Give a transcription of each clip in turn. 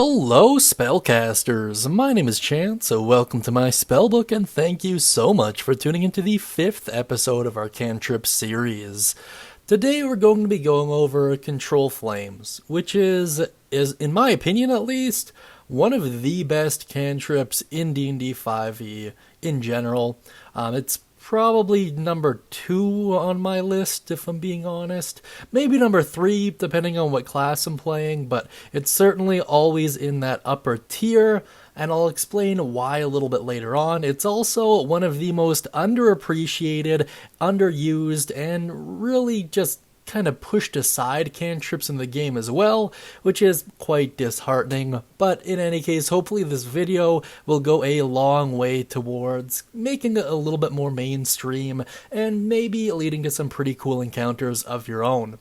Hello, spellcasters! My name is Chance, so welcome to my spellbook, and thank you so much for tuning into the 5th episode of our Cantrip series. Today we're going to be going over Control Flames, which is, in my opinion at least, one of the best cantrips in D&D 5e in general. It's probably number 2 on my list, if I'm being honest. Maybe number 3, depending on what class I'm playing, but it's certainly always in that upper tier, and I'll explain why a little bit later on. It's also one of the most underappreciated, underused, and really just kind of pushed aside cantrips in the game as well, which is quite disheartening. But in any case, hopefully this video will go a long way towards making it a little bit more mainstream and maybe leading to some pretty cool encounters of your own.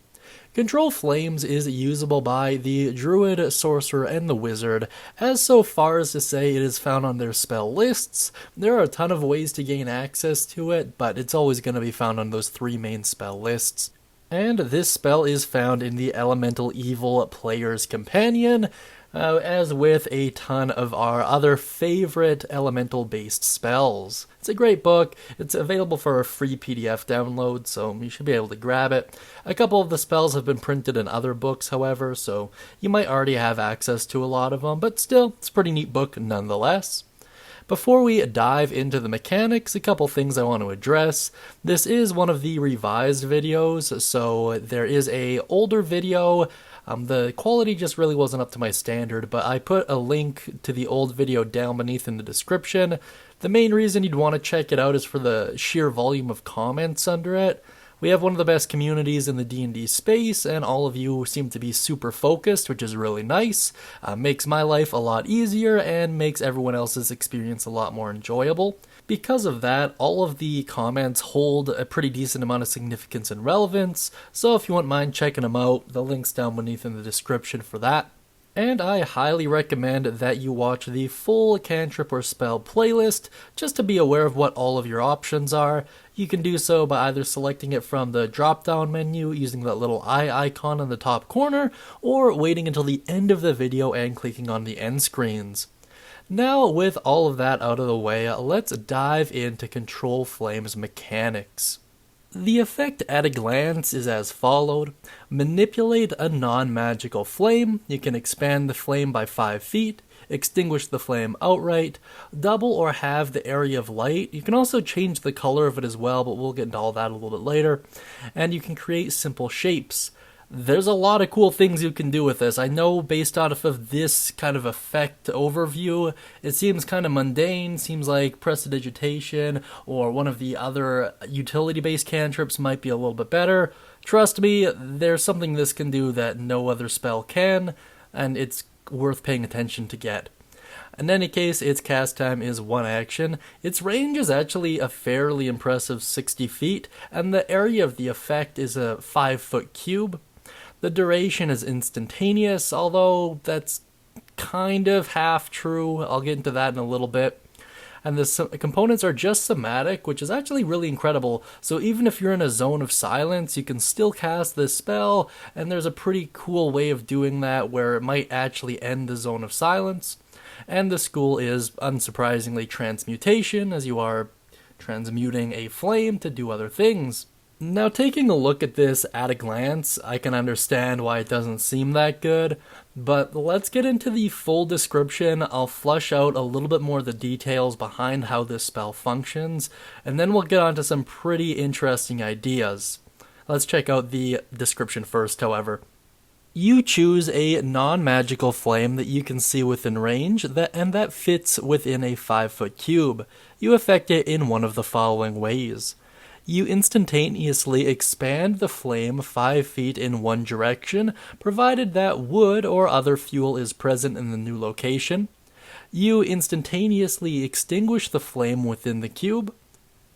Control Flames is usable by the Druid, Sorcerer, and the Wizard, as so far as to say it is found on their spell lists. There are a ton of ways to gain access to it, but it's always going to be found on those 3 main spell lists. And this spell is found in the Elemental Evil Player's Companion, as with a ton of our other favorite elemental-based spells. It's a great book. It's available for a free PDF download, so you should be able to grab it. A couple of the spells have been printed in other books, however, so you might already have access to a lot of them, but still, it's a pretty neat book nonetheless. Before we dive into the mechanics, a couple things I want to address. This is one of the revised videos, so there is a older video. The quality just really wasn't up to my standard, but I put a link to the old video down beneath in the description. The main reason you'd want to check it out is for the sheer volume of comments under it. We have one of the best communities in the D&D space, and all of you seem to be super focused, which is really nice. Makes my life a lot easier, and makes everyone else's experience a lot more enjoyable. Because of that, all of the comments hold a pretty decent amount of significance and relevance, so if you wouldn't mind checking them out, the link's down beneath in the description for that. And I highly recommend that you watch the full cantrip or spell playlist, just to be aware of what all of your options are. You can do so by either selecting it from the drop-down menu using that little eye icon in the top corner, or waiting until the end of the video and clicking on the end screens. Now, with all of that out of the way, let's dive into Control Flames mechanics. The effect at a glance is as followed. Manipulate a non-magical flame. You can expand the flame by 5 feet, extinguish the flame outright, double or halve the area of light. You can also change the color of it as well, but we'll get into all that a little bit later. And you can create simple shapes. There's a lot of cool things you can do with this. I know based off of this kind of effect overview, it seems kind of mundane, seems like prestidigitation or one of the other utility-based cantrips might be a little bit better. Trust me, there's something this can do that no other spell can, and it's worth paying attention to get. In any case, its cast time is 1 action. Its range is actually a fairly impressive 60 feet, and the area of the effect is a 5-foot cube. The duration is instantaneous, although that's kind of half true. I'll get into that in a little bit. And the components are just somatic, which is actually really incredible. So even if you're in a zone of silence, you can still cast this spell, and there's a pretty cool way of doing that where it might actually end the zone of silence. And the school is, unsurprisingly, transmutation, as you are transmuting a flame to do other things. Now, taking a look at this at a glance, I can understand why it doesn't seem that good, but let's get into the full description. I'll flush out a little bit more of the details behind how this spell functions, and then we'll get onto some pretty interesting ideas. Let's check out the description first, however. You choose a non-magical flame that you can see within range, and that fits within a 5-foot cube. You effect it in one of the following ways. You instantaneously expand the flame 5 feet in one direction, provided that wood or other fuel is present in the new location. You instantaneously extinguish the flame within the cube.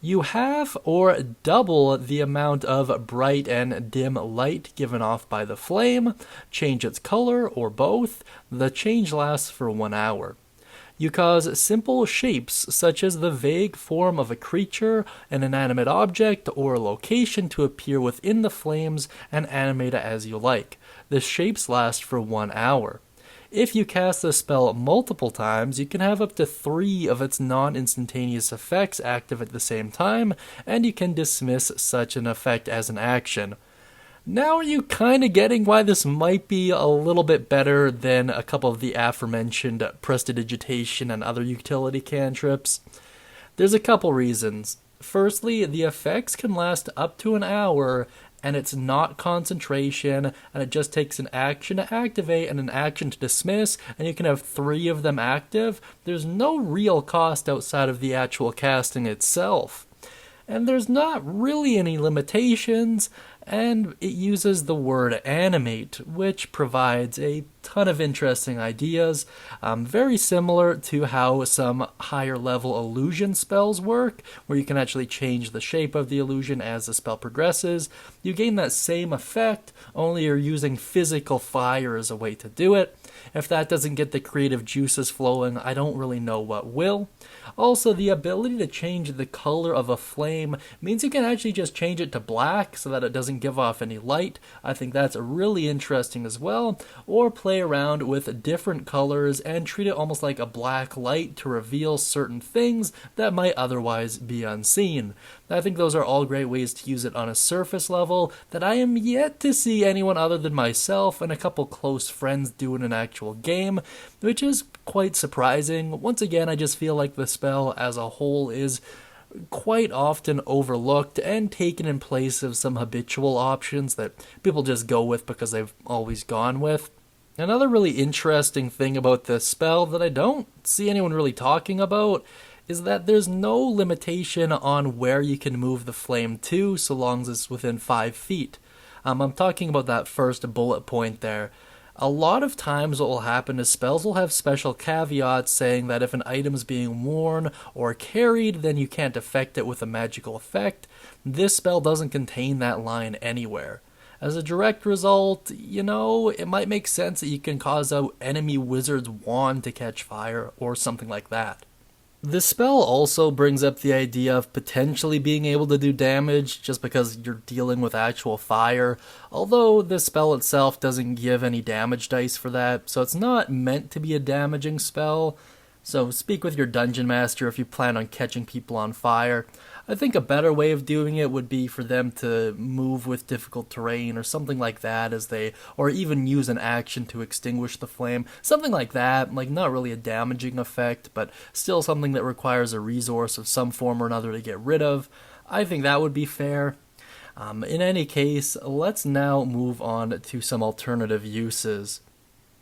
You halve or double the amount of bright and dim light given off by the flame, change its color, or both. The change lasts for 1 hour. You cause simple shapes, such as the vague form of a creature, an inanimate object, or a location to appear within the flames and animate it as you like. The shapes last for 1 hour. If you cast the spell multiple times, you can have up to 3 of its non-instantaneous effects active at the same time, and you can dismiss such an effect as an action. Now are you kind of getting why this might be a little bit better than a couple of the aforementioned Prestidigitation and other utility cantrips? There's a couple reasons. Firstly, the effects can last up to an hour, and it's not concentration, and it just takes an action to activate and an action to dismiss, and you can have 3 of them active. There's no real cost outside of the actual casting itself. And there's not really any limitations, and it uses the word animate, which provides a ton of interesting ideas, very similar to how some higher level illusion spells work, where you can actually change the shape of the illusion as the spell progresses. You gain that same effect, only you're using physical fire as a way to do it. If that doesn't get the creative juices flowing, I don't really know what will. Also, the ability to change the color of a flame means you can actually just change it to black so that it doesn't give off any light. I think that's really interesting as well. Or play around with different colors and treat it almost like a black light to reveal certain things that might otherwise be unseen. I think those are all great ways to use it on a surface level that I am yet to see anyone other than myself and a couple close friends do in an actual game, which is quite surprising. Once again, I just feel like the spell as a whole is quite often overlooked and taken in place of some habitual options that people just go with because they've always gone with. Another really interesting thing about this spell that I don't see anyone really talking about is that there's no limitation on where you can move the flame to, so long as it's within 5 feet. I'm talking about that first bullet point there. A lot of times what will happen is spells will have special caveats saying that if an item's being worn or carried, then you can't affect it with a magical effect. This spell doesn't contain that line anywhere. As a direct result, it might make sense that you can cause an enemy wizard's wand to catch fire or something like that. This spell also brings up the idea of potentially being able to do damage just because you're dealing with actual fire, although the spell itself doesn't give any damage dice for that, so it's not meant to be a damaging spell. So speak with your dungeon master if you plan on catching people on fire. I think a better way of doing it would be for them to move with difficult terrain or something like that or even use an action to extinguish the flame. Something like that, like not really a damaging effect, but still something that requires a resource of some form or another to get rid of. I think that would be fair. In any case, let's now move on to some alternative uses.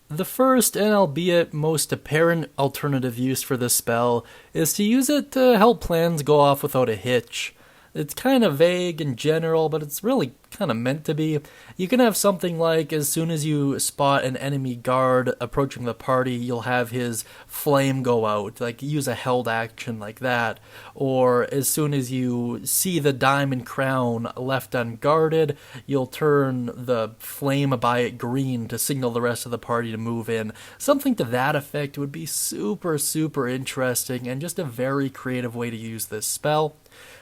The first, and albeit most apparent alternative use for this spell, is to use it to help plans go off without a hitch. It's kind of vague and general, but it's really kind of meant to be. You can have something like, as soon as you spot an enemy guard approaching the party, you'll have his flame go out, like use a held action like that. Or as soon as you see the diamond crown left unguarded, you'll turn the flame by it green to signal the rest of the party to move in. Something to that effect would be super, super interesting and just a very creative way to use this spell.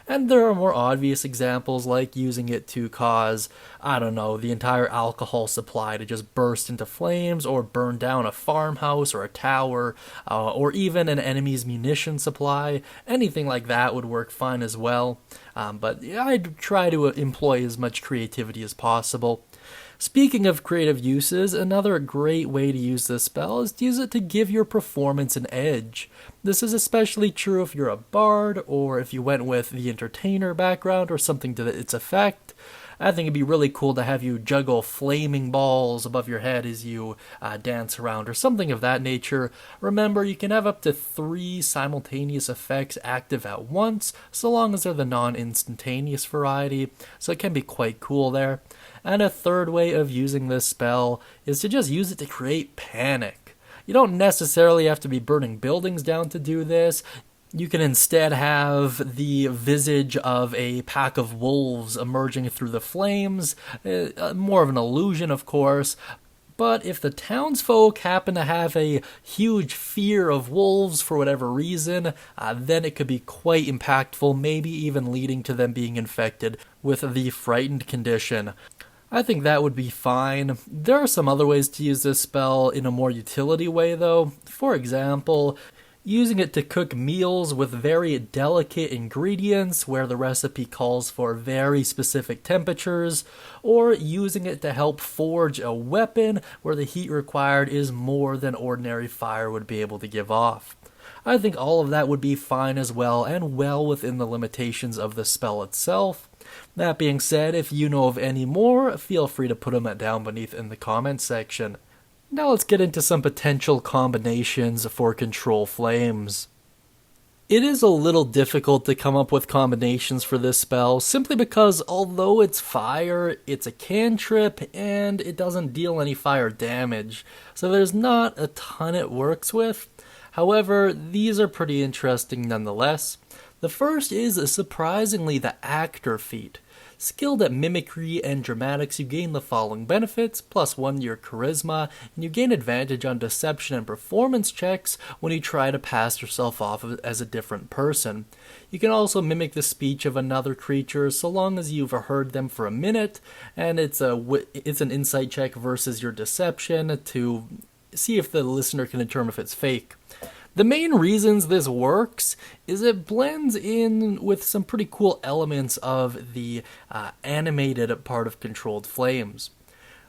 And there are more obvious examples like using it to cause, the entire alcohol supply to just burst into flames or burn down a farmhouse or a tower, or even an enemy's munition supply. Anything like that would work fine as well. But I'd try to employ as much creativity as possible. Speaking of creative uses, another great way to use this spell is to use it to give your performance an edge. This is especially true if you're a bard, or if you went with the entertainer background or something to its effect. I think it'd be really cool to have you juggle flaming balls above your head as you dance around, or something of that nature. Remember, you can have up to 3 simultaneous effects active at once, so long as they're the non-instantaneous variety, so it can be quite cool there. And a third way of using this spell is to just use it to create panic. You don't necessarily have to be burning buildings down to do this. You can instead have the visage of a pack of wolves emerging through the flames, more of an illusion of course, but if the townsfolk happen to have a huge fear of wolves for whatever reason, then it could be quite impactful, maybe even leading to them being infected with the frightened condition. I think that would be fine. There are some other ways to use this spell in a more utility way though. For example, using it to cook meals with very delicate ingredients where the recipe calls for very specific temperatures, or using it to help forge a weapon where the heat required is more than ordinary fire would be able to give off. I think all of that would be fine as well, and well within the limitations of the spell itself. That being said, if you know of any more, feel free to put them down beneath in the comments section. Now let's get into some potential combinations for Control Flames. It is a little difficult to come up with combinations for this spell, simply because although it's fire, it's a cantrip, and it doesn't deal any fire damage, so there's not a ton it works with. However, these are pretty interesting nonetheless. The first is surprisingly the Actor feat. Skilled at mimicry and dramatics, you gain the following benefits: +1 to your charisma, and you gain advantage on deception and performance checks when you try to pass yourself off as a different person. You can also mimic the speech of another creature so long as you've heard them for a minute, and it's an insight check versus your deception to see if the listener can determine if it's fake. The main reasons this works is it blends in with some pretty cool elements of the animated part of Controlled Flames.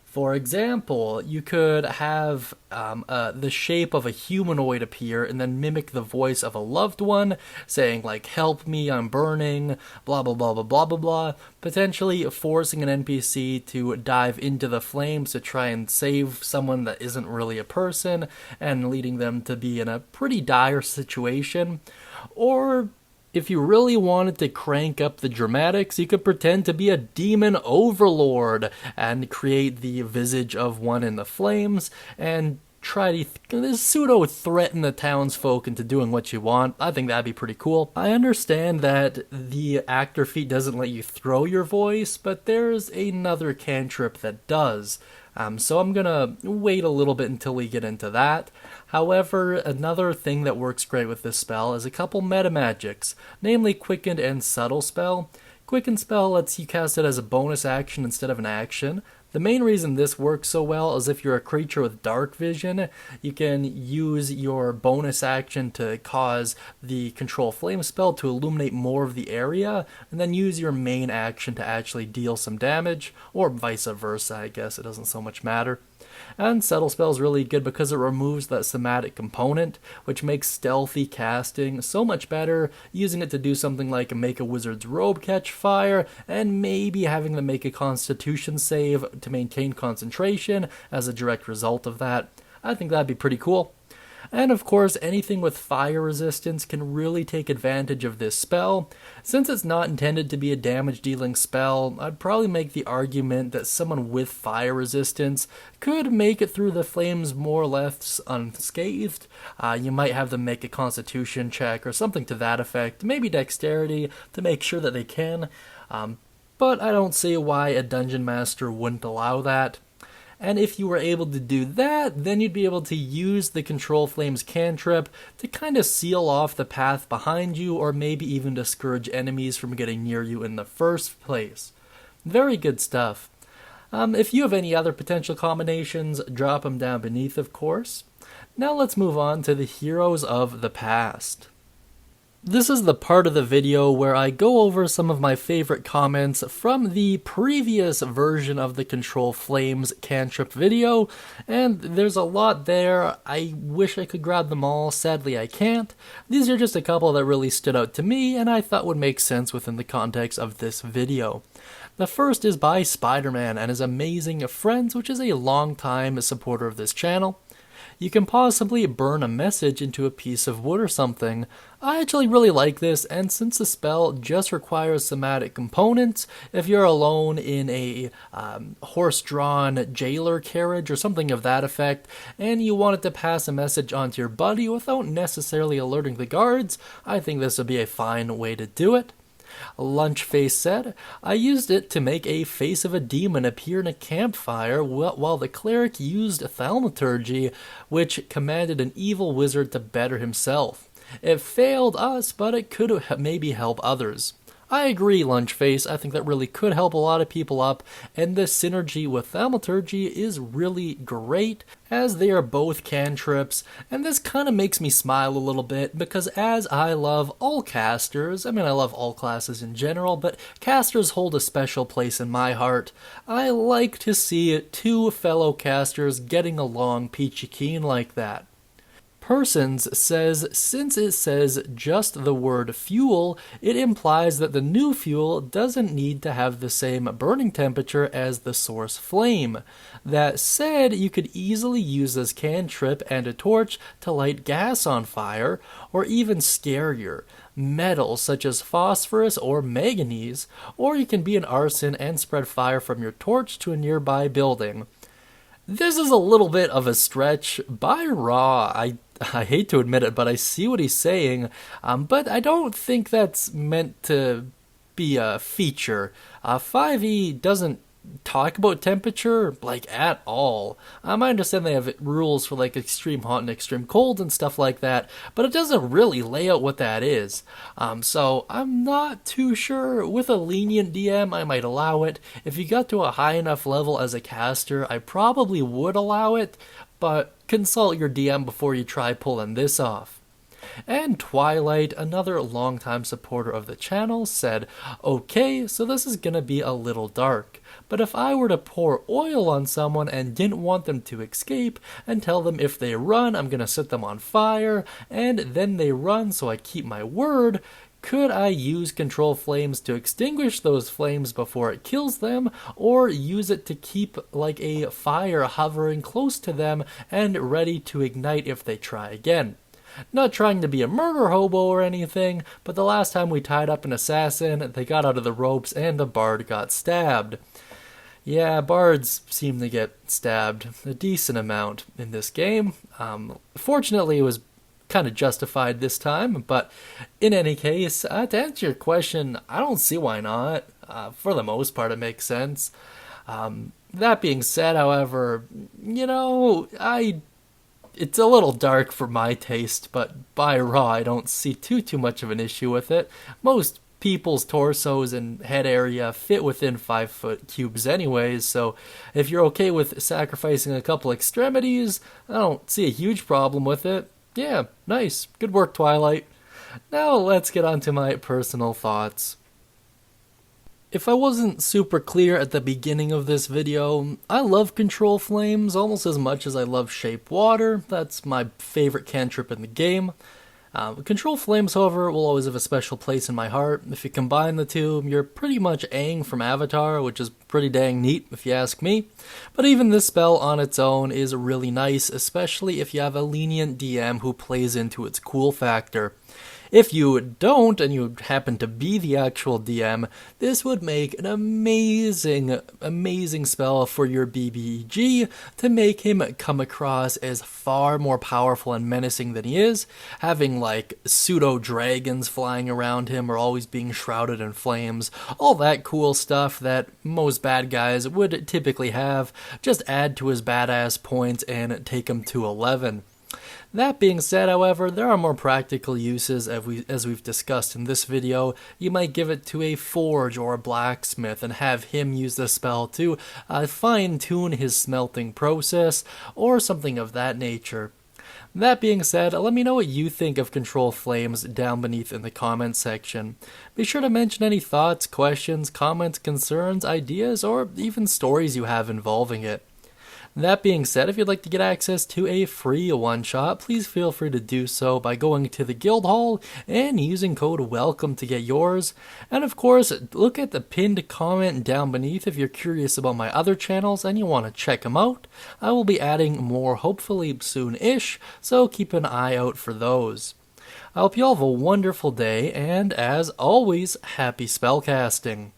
For example, you could have the shape of a humanoid appear and then mimic the voice of a loved one, saying like, "Help me, I'm burning," blah blah blah blah blah blah blah, potentially forcing an NPC to dive into the flames to try and save someone that isn't really a person, and leading them to be in a pretty dire situation. Or if you really wanted to crank up the dramatics, you could pretend to be a demon overlord and create the visage of one in the flames and try to pseudo-threaten the townsfolk into doing what you want. I think that'd be pretty cool. I understand that the Actor feat doesn't let you throw your voice, but there's another cantrip that does. So I'm gonna wait a little bit until we get into that. However, another thing that works great with this spell is a couple meta magics, namely Quickened and Subtle Spell. Quickened spell lets you cast it as a bonus action instead of an action. The main reason this works so well is if you're a creature with dark vision, you can use your bonus action to cause the Control Flame spell to illuminate more of the area, and then use your main action to actually deal some damage, or vice versa, I guess, it doesn't so much matter. And Subtle Spell is really good because it removes that somatic component, which makes stealthy casting so much better, using it to do something like make a wizard's robe catch fire, and maybe having them make a constitution save to maintain concentration as a direct result of that. I think that'd be pretty cool. And of course, anything with fire resistance can really take advantage of this spell. Since it's not intended to be a damage dealing spell, I'd probably make the argument that someone with fire resistance could make it through the flames more or less unscathed. You might have them make a constitution check or something to that effect, maybe dexterity to make sure that they can. But I don't see why a dungeon master wouldn't allow that. And if you were able to do that, then you'd be able to use the Control Flames Cantrip to kind of seal off the path behind you, or maybe even discourage enemies from getting near you in the first place. Very good stuff. If you have any other potential combinations, drop them down beneath, of course. Now let's move on to the heroes of the past. This is the part of the video where I go over some of my favorite comments from the previous version of the Control Flames Cantrip video, and there's a lot there. I wish I could grab them all, sadly I can't. These are just a couple that really stood out to me and I thought would make sense within the context of this video. The first is by Spider-Man and his amazing friends, which is a long-time supporter of this channel. You can possibly burn a message into a piece of wood or something. I actually really like this, and since the spell just requires somatic components, if you're alone in a horse-drawn jailer carriage or something of that effect, and you wanted to pass a message onto your buddy without necessarily alerting the guards, I think this would be a fine way to do it. Lunchface said, I used it to make a face of a demon appear in a campfire while the cleric used thaumaturgy, which commanded an evil wizard to better himself. It failed us, but it could maybe help others. I agree, Lunchface. I think that really could help a lot of people up, and the synergy with Thaumaturgy is really great, as they are both cantrips, and this kind of makes me smile a little bit, because as I love all casters, I mean I love all classes in general, but casters hold a special place in my heart. I like to see two fellow casters getting along peachy keen like that. Persons says, since it says just the word fuel, it implies that the new fuel doesn't need to have the same burning temperature as the source flame. That said, you could easily use this cantrip and a torch to light gas on fire, or even scarier, metals such as phosphorus or manganese, or you can be an arson and spread fire from your torch to a nearby building. This is a little bit of a stretch. By Raw, I hate to admit it, but I see what he's saying, but I don't think that's meant to be a feature. 5e doesn't talk about temperature, like, at all. I understand they have rules for, like, extreme hot and extreme cold and stuff like that, but it doesn't really lay out what that is. So I'm not too sure. With a lenient DM, I might allow it. If you got to a high enough level as a caster, I probably would allow it, but consult your DM before you try pulling this off. And Twilight, another longtime supporter of the channel, said, okay, so this is gonna be a little dark, but if I were to pour oil on someone and didn't want them to escape, and tell them if they run, I'm gonna set them on fire, and then they run so I keep my word, could I use Control Flames to extinguish those flames before it kills them, or use it to keep like a fire hovering close to them and ready to ignite if they try again? Not trying to be a murder hobo or anything, but the last time we tied up an assassin, they got out of the ropes and a bard got stabbed. Yeah, bards seem to get stabbed a decent amount in this game. Fortunately, it was kind of justified this time, but in any case, to answer your question, I don't see why not. For the most part, it makes sense. That being said, however, it's a little dark for my taste, but by Raw, I don't see too much of an issue with it. Most people's torsos and head area fit within 5-foot cubes anyways, so if you're okay with sacrificing a couple extremities, I don't see a huge problem with it. Yeah, nice. Good work, Twilight. Now let's get on to my personal thoughts. If I wasn't super clear at the beginning of this video, I love Control Flames almost as much as I love Shape Water. That's my favorite cantrip in the game. Control Flames, however, will always have a special place in my heart. If you combine the two, you're pretty much Aang from Avatar, which is pretty dang neat if you ask me. But even this spell on its own is really nice, especially if you have a lenient DM who plays into its cool factor. If you don't, and you happen to be the actual DM, this would make an amazing spell for your BBG to make him come across as far more powerful and menacing than he is, having like pseudo-dragons flying around him or always being shrouded in flames, all that cool stuff that most bad guys would typically have. Just add to his badass points and take him to 11. That being said, however, there are more practical uses as we've discussed in this video. You might give it to a forge or a blacksmith and have him use the spell to fine-tune his smelting process or something of that nature. That being said, let me know what you think of Control Flames down beneath in the comments section. Be sure to mention any thoughts, questions, comments, concerns, ideas, or even stories you have involving it. That being said, if you'd like to get access to a free one-shot, please feel free to do so by going to the guild hall and using code WELCOME to get yours. And of course, look at the pinned comment down beneath if you're curious about my other channels and you want to check them out. I will be adding more hopefully soon-ish, so keep an eye out for those. I hope you all have a wonderful day, and as always, happy spellcasting.